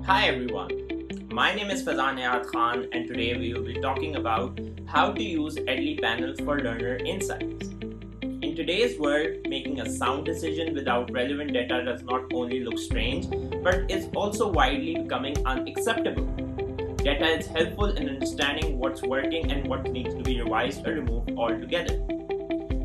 Hi everyone, my name is Fazan Khan and today we will be talking about how to use Edly Panel for learner insights. In today's world, making a sound decision without relevant data does not only look strange, but is also widely becoming unacceptable. Data is helpful in understanding what's working and what needs to be revised or removed altogether.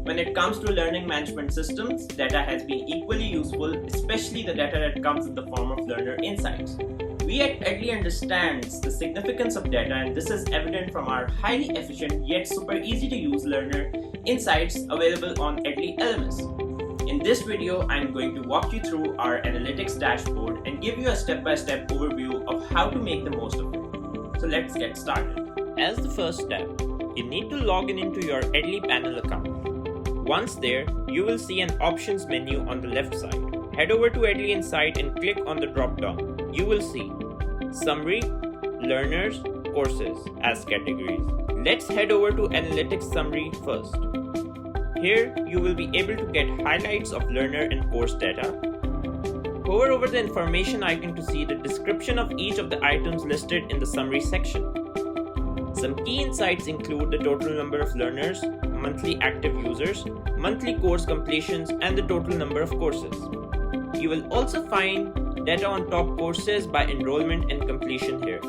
When it comes to learning management systems, data has been equally useful, especially the data that comes in the form of learner insights. We at Edly understands the significance of data, and this is evident from our highly efficient yet super easy to use learner insights available on Edly LMS. In this video, I am going to walk you through our analytics dashboard and give you a step-by-step overview of how to make the most of it. So let's get started. As the first step, you need to log in into your Edly Panel account. Once there, you will see an options menu on the left side. Head over to Edly Insight and click on the drop-down. You will see Summary, Learners, Courses as categories. Let's head over to Analytics Summary first. Here, you will be able to get highlights of learner and course data. Hover over the information icon to see the description of each of the items listed in the summary section. Some key insights include the total number of learners, monthly active users, monthly course completions, and the total number of courses. You will also find data on top courses by enrollment and completion here.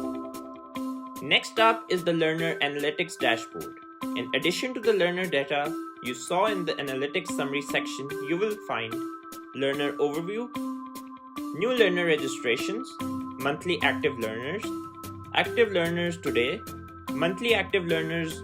Next up is the Learner Analytics dashboard. In addition to the learner data you saw in the Analytics Summary section, you will find Learner Overview, New Learner Registrations, Monthly Active Learners today, Monthly Active Learners,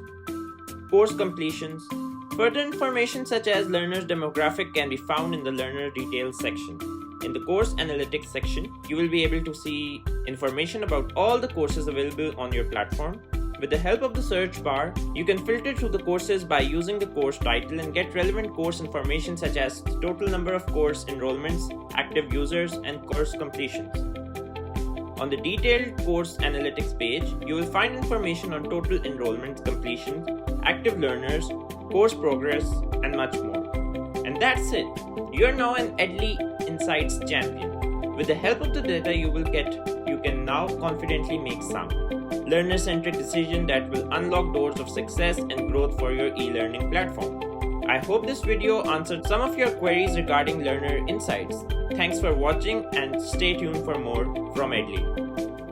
Course Completions. Further information such as learners' demographic can be found in the Learner Details section. In the Course Analytics section, you will be able to see information about all the courses available on your platform. With the help of the search bar, you can filter through the courses by using the course title and get relevant course information such as total number of course enrollments, active users, and course completions. On the detailed course analytics page, you will find information on total enrollments, completions, active learners, course progress, and much more. And that's it. You are now an Edly Insights champion. With the help of the data you will get, you can now confidently make sound, learner-centric decisions that will unlock doors of success and growth for your e-learning platform. I hope this video answered some of your queries regarding learner insights. Thanks for watching and stay tuned for more from Edly.